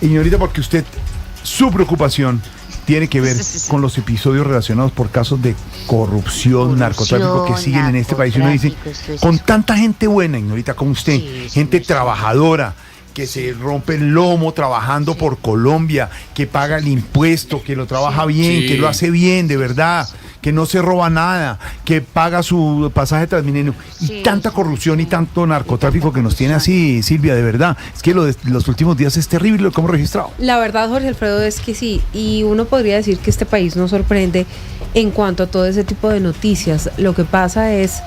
Y señorita, porque su preocupación tiene que ver con los episodios relacionados por casos de corrupción, narcotráfico que siguen en este país. Y uno dice, con tanta gente buena, señorita, como usted, gente trabajadora, que se rompe el lomo trabajando por Colombia, que paga el impuesto, que lo trabaja bien, que lo hace bien, de verdad, que no se roba nada, que paga su pasaje Transmilenio, y tanta corrupción y tanto narcotráfico que nos tiene así, Silvia, de verdad. Es que lo de los últimos días es terrible lo que hemos registrado. La verdad, Jorge Alfredo, es que sí, y uno podría decir que este país nos sorprende en cuanto a todo ese tipo de noticias. Lo que pasa es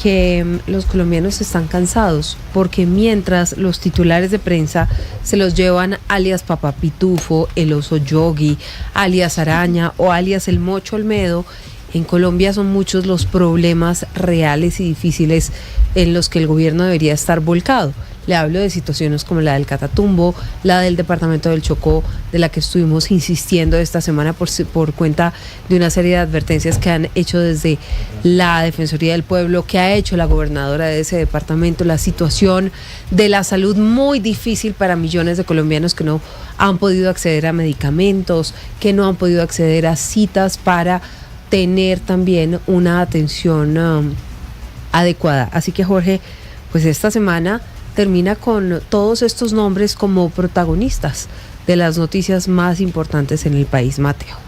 que los colombianos están cansados, porque mientras los titulares de prensa se los llevan alias Papá Pitufo, el oso Yogi, alias Araña o alias el Mocho Olmedo, en Colombia son muchos los problemas reales y difíciles en los que el gobierno debería estar volcado. Le hablo de situaciones como la del Catatumbo, la del departamento del Chocó, de la que estuvimos insistiendo esta semana por cuenta de una serie de advertencias que han hecho desde la Defensoría del Pueblo, que ha hecho la gobernadora de ese departamento, la situación de la salud muy difícil para millones de colombianos que no han podido acceder a medicamentos, que no han podido acceder a citas para tener también una atención adecuada. Así que, Jorge, pues esta semana termina con todos estos nombres como protagonistas de las noticias más importantes en el país. Mateo.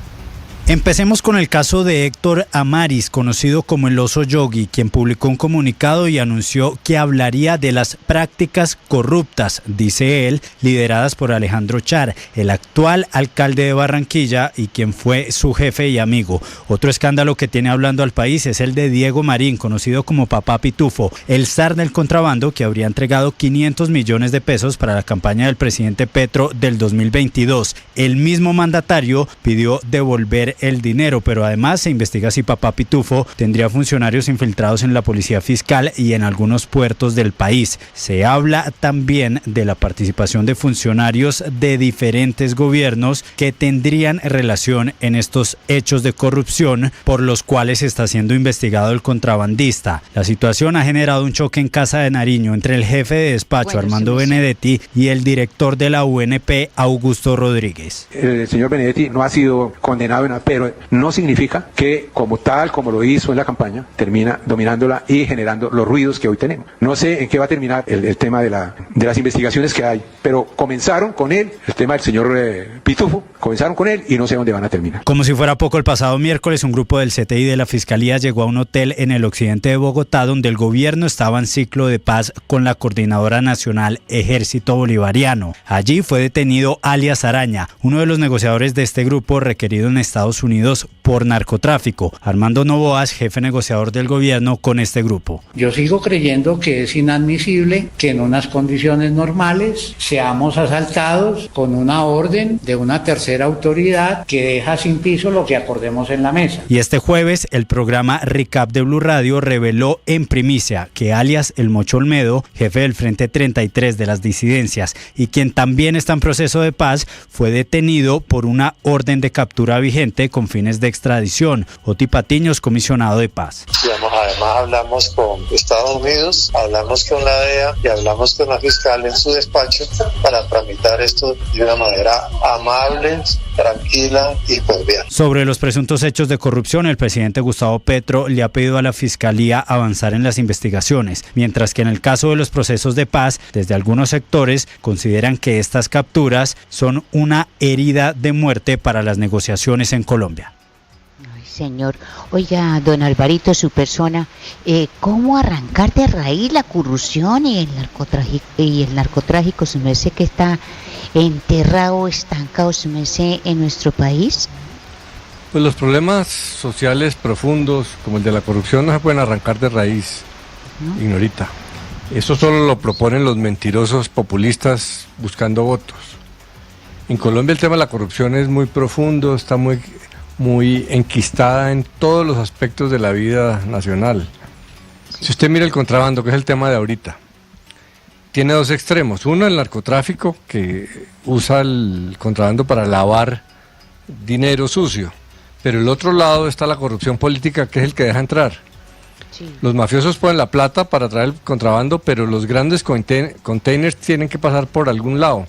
Empecemos con el caso de Héctor Amaris, conocido como el oso Yogi, quien publicó un comunicado y anunció que hablaría de las prácticas corruptas, dice él, lideradas por Alejandro Char, el actual alcalde de Barranquilla y quien fue su jefe y amigo. Otro escándalo que tiene hablando al país es el de Diego Marín, conocido como Papá Pitufo, el zar del contrabando que habría entregado 500 millones de pesos para la campaña del presidente Petro del 2022. El mismo mandatario pidió devolver el dinero, pero además se investiga si Papá Pitufo tendría funcionarios infiltrados en la policía fiscal y en algunos puertos del país. Se habla también de la participación de funcionarios de diferentes gobiernos que tendrían relación en estos hechos de corrupción por los cuales está siendo investigado el contrabandista. La situación ha generado un choque en Casa de Nariño entre el jefe de despacho, Armando Benedetti, y el director de la UNP, Augusto Rodríguez. El señor Benedetti no ha sido condenado en pero no significa que como lo hizo en la campaña, termina dominándola y generando los ruidos que hoy tenemos. No sé en qué va a terminar el tema de las investigaciones que hay, pero comenzaron con él, el tema del señor Pitufo, comenzaron con él y no sé dónde van a terminar. Como si fuera poco, el pasado miércoles un grupo del CTI de la Fiscalía llegó a un hotel en el occidente de Bogotá donde el gobierno estaba en ciclo de paz con la Coordinadora Nacional Ejército Bolivariano. Allí fue detenido alias Araña, uno de los negociadores de este grupo requerido en Estados Unidos por narcotráfico. Armando Novoas, jefe negociador del gobierno con este grupo. Yo sigo creyendo que es inadmisible que en unas condiciones normales seamos asaltados con una orden de una tercera autoridad que deja sin piso lo que acordemos en la mesa. Y este jueves el programa Recap de Blue Radio reveló en primicia que alias el Mocho Olmedo, jefe del Frente 33 de las disidencias y quien también está en proceso de paz, fue detenido por una orden de captura vigente con fines de extradición. Oti Patiños, comisionado de paz. Además hablamos con Estados Unidos, hablamos con la DEA y hablamos con la fiscal en su despacho para tramitar esto de una manera amable, tranquila y cordial. Sobre los presuntos hechos de corrupción, el presidente Gustavo Petro le ha pedido a la Fiscalía avanzar en las investigaciones, mientras que en el caso de los procesos de paz, desde algunos sectores consideran que estas capturas son una herida de muerte para las negociaciones en Colombia. Señor, oiga, don Alvarito, su persona, ¿cómo arrancar de raíz la corrupción y el narcotráfico, su merced, que está enterrado, estancado, su merced, en nuestro país? Pues los problemas sociales profundos, como el de la corrupción, no se pueden arrancar de raíz, ¿no? Ignorita. Eso solo lo proponen los mentirosos populistas buscando votos. En Colombia el tema de la corrupción es muy profundo, está muy enquistada en todos los aspectos de la vida nacional. Si usted mira el contrabando, que es el tema de ahorita, tiene dos extremos. Uno, el narcotráfico, que usa el contrabando para lavar dinero sucio. Pero el otro lado está la corrupción política, que es el que deja entrar. Sí. Los mafiosos ponen la plata para traer el contrabando, pero los grandes containers tienen que pasar por algún lado.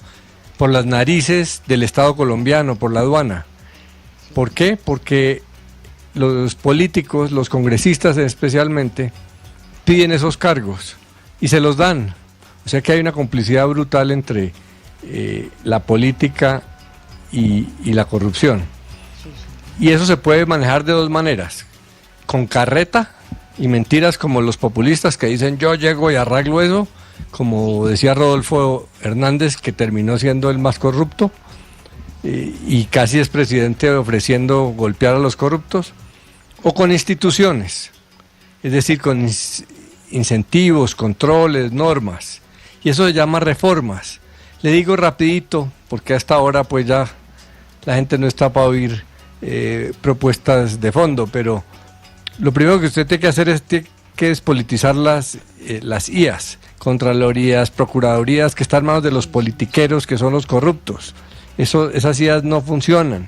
por las narices del Estado colombiano, por la aduana. ¿Por qué? Porque los políticos, los congresistas especialmente, piden esos cargos y se los dan. O sea que hay una complicidad brutal entre la política y la corrupción. Y eso se puede manejar de dos maneras: con carreta y mentiras como los populistas que dicen yo llego y arreglo eso, como decía Rodolfo Hernández, que terminó siendo el más corrupto y casi es presidente ofreciendo golpear a los corruptos, o con instituciones, es decir, con incentivos, controles, normas, y eso se llama reformas. Le digo rapidito, porque hasta ahora pues ya la gente no está para oír propuestas de fondo, pero lo primero que usted tiene que hacer es que despolitizar las IAS, Contralorías, Procuradurías, que están en manos de los politiqueros, que son los corruptos. Esas IAS no funcionan,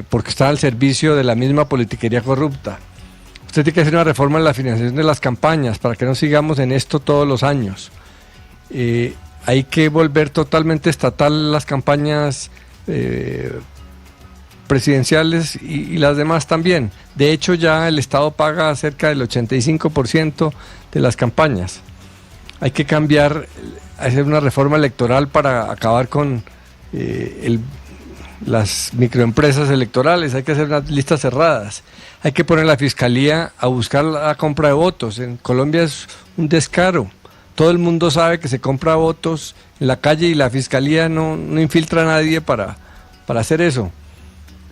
porque están al servicio de la misma politiquería corrupta. Usted tiene que hacer una reforma en la financiación de las campañas, para que no sigamos en esto todos los años. Hay que volver totalmente estatal las campañas presidenciales y las demás también. De hecho, ya el Estado paga cerca del 85% de las campañas. Hay que cambiar, hacer una reforma electoral para acabar con las microempresas electorales. Hay que hacer unas listas cerradas. Hay que poner la fiscalía a buscar la compra de votos. En Colombia es un descaro. Todo el mundo sabe que se compra votos en la calle y la fiscalía no infiltra a nadie para hacer eso.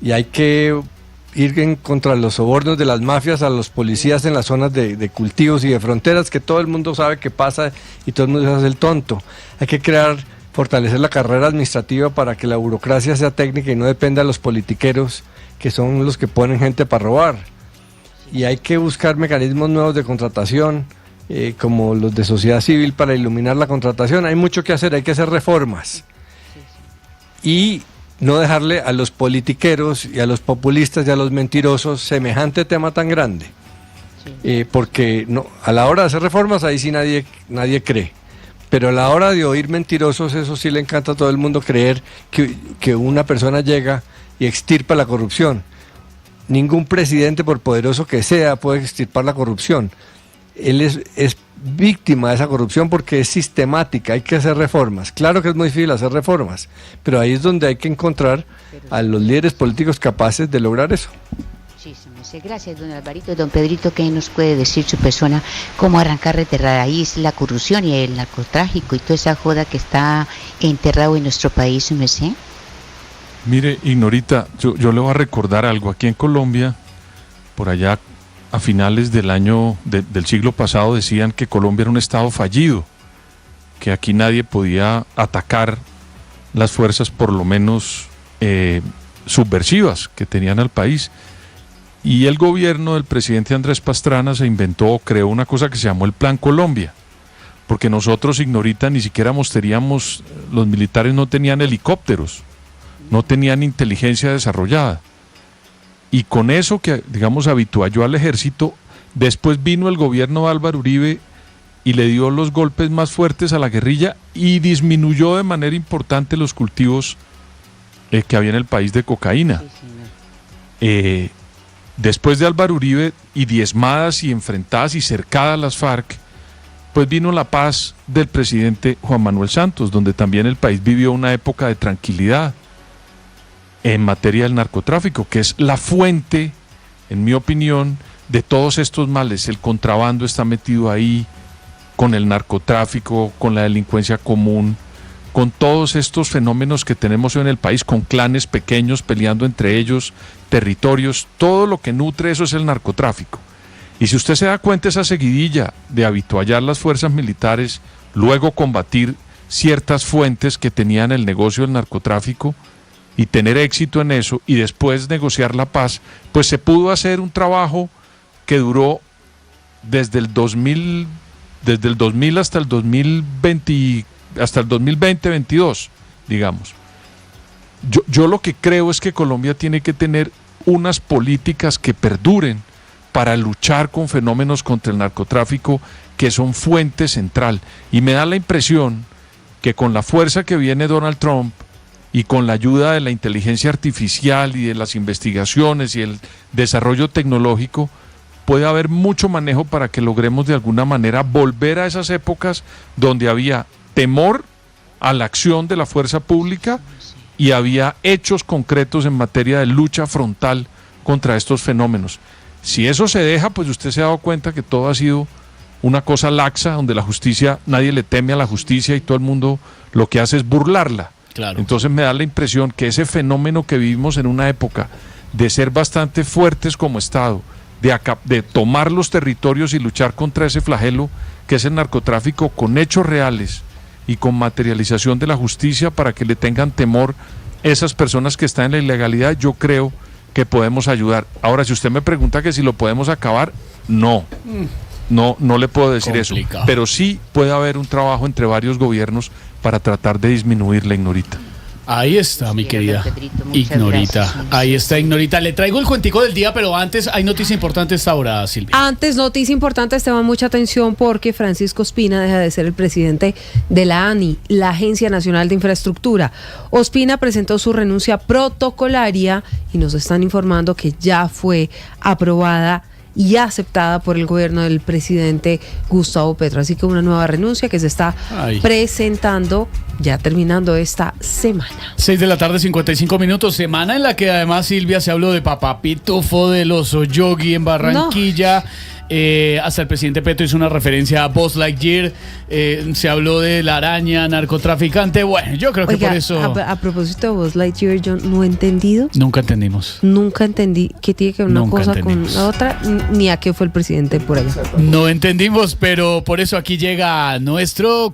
Y hay que ir en contra de los sobornos de las mafias a los policías en las zonas de cultivos y de fronteras, que todo el mundo sabe que pasa y todo el mundo se hace el tonto. Hay que fortalecer la carrera administrativa para que la burocracia sea técnica y no dependa de los politiqueros, que son los que ponen gente para robar. Y hay que buscar mecanismos nuevos de contratación, como los de sociedad civil, para iluminar la contratación. Hay mucho que hacer, hay que hacer reformas. Y no dejarle a los politiqueros y a los populistas y a los mentirosos semejante tema tan grande. Porque a la hora de hacer reformas, ahí sí nadie cree. Pero a la hora de oír mentirosos, eso sí le encanta a todo el mundo, creer que una persona llega y extirpa la corrupción. Ningún presidente, por poderoso que sea, puede extirpar la corrupción. Él es víctima de esa corrupción porque es sistemática, hay que hacer reformas. Claro que es muy difícil hacer reformas, pero ahí es donde hay que encontrar a los líderes políticos capaces de lograr eso. Gracias, don Alvarito. Don Pedrito, ¿qué nos puede decir su persona? ¿Cómo arrancar de raíz la corrupción y el narcotráfico y toda esa joda que está enterrado en nuestro país, su merced? Mire, Ignorita, yo le voy a recordar algo. Aquí en Colombia, por allá a finales del del siglo pasado, decían que Colombia era un estado fallido, que aquí nadie podía atacar las fuerzas, por lo menos subversivas, que tenían al país. Y el gobierno del presidente Andrés Pastrana creó una cosa que se llamó el Plan Colombia, porque nosotros, Ignorita, ni siquiera teníamos, los militares no tenían helicópteros, no tenían inteligencia desarrollada. Y con eso que, digamos, habitualló al ejército, después vino el gobierno de Álvaro Uribe y le dio los golpes más fuertes a la guerrilla y disminuyó de manera importante los cultivos que había en el país de cocaína. Después de Álvaro Uribe y diezmadas y enfrentadas y cercadas las FARC, pues vino la paz del presidente Juan Manuel Santos, donde también el país vivió una época de tranquilidad en materia del narcotráfico, que es la fuente, en mi opinión, de todos estos males. El contrabando está metido ahí, con el narcotráfico, con la delincuencia común, con todos estos fenómenos que tenemos en el país, con clanes pequeños peleando entre ellos, territorios, todo lo que nutre eso es el narcotráfico. Y si usted se da cuenta, esa seguidilla de habituallar las fuerzas militares, luego combatir ciertas fuentes que tenían el negocio del narcotráfico y tener éxito en eso y después negociar la paz, pues se pudo hacer un trabajo que duró desde el 2000 hasta el 2020, hasta el 2020-22, digamos. Yo lo que creo es que Colombia tiene que tener unas políticas que perduren para luchar con fenómenos contra el narcotráfico que son fuente central. Y me da la impresión que con la fuerza que viene Donald Trump y con la ayuda de la inteligencia artificial y de las investigaciones y el desarrollo tecnológico, puede haber mucho manejo para que logremos de alguna manera volver a esas épocas donde había temor a la acción de la fuerza pública y había hechos concretos en materia de lucha frontal contra estos fenómenos. Si eso se deja, pues usted se ha dado cuenta que todo ha sido una cosa laxa, donde la justicia, nadie le teme a la justicia y todo el mundo lo que hace es burlarla. Claro. Entonces me da la impresión que ese fenómeno que vivimos en una época de ser bastante fuertes como Estado, de tomar los territorios y luchar contra ese flagelo que es el narcotráfico con hechos reales y con materialización de la justicia para que le tengan temor esas personas que están en la ilegalidad, yo creo que podemos ayudar. Ahora, si usted me pregunta que si lo podemos acabar, no le puedo decir complicado. Eso, pero sí puede haber un trabajo entre varios gobiernos para tratar de disminuir la ignorita. Ahí está, mi querida Ignorita. Gracias. Ahí está, Ignorita. Le traigo el cuentico del día, pero antes hay noticia importante esta hora, Silvia. Antes, noticia importante, Esteban, mucha atención porque Francisco Ospina deja de ser el presidente de la ANI, la Agencia Nacional de Infraestructura. Ospina presentó su renuncia protocolaria y nos están informando que ya fue aprobada y aceptada por el gobierno del presidente Gustavo Petro. Así que una nueva renuncia que se está presentando, ya terminando esta semana. 6:55 p.m, semana en la que además, Silvia, se habló de Papá Pitufo, del oso Yogi en Barranquilla. Hasta el presidente Petro hizo una referencia a Buzz Lightyear. Se habló de la araña narcotraficante. Bueno, yo creo que por eso... A propósito de Buzz Lightyear, yo no he entendido. Nunca entendimos. Nunca entendí qué tiene que ver una cosa con la otra, ni a qué fue el presidente por allá. No entendimos, pero por eso aquí llega nuestro...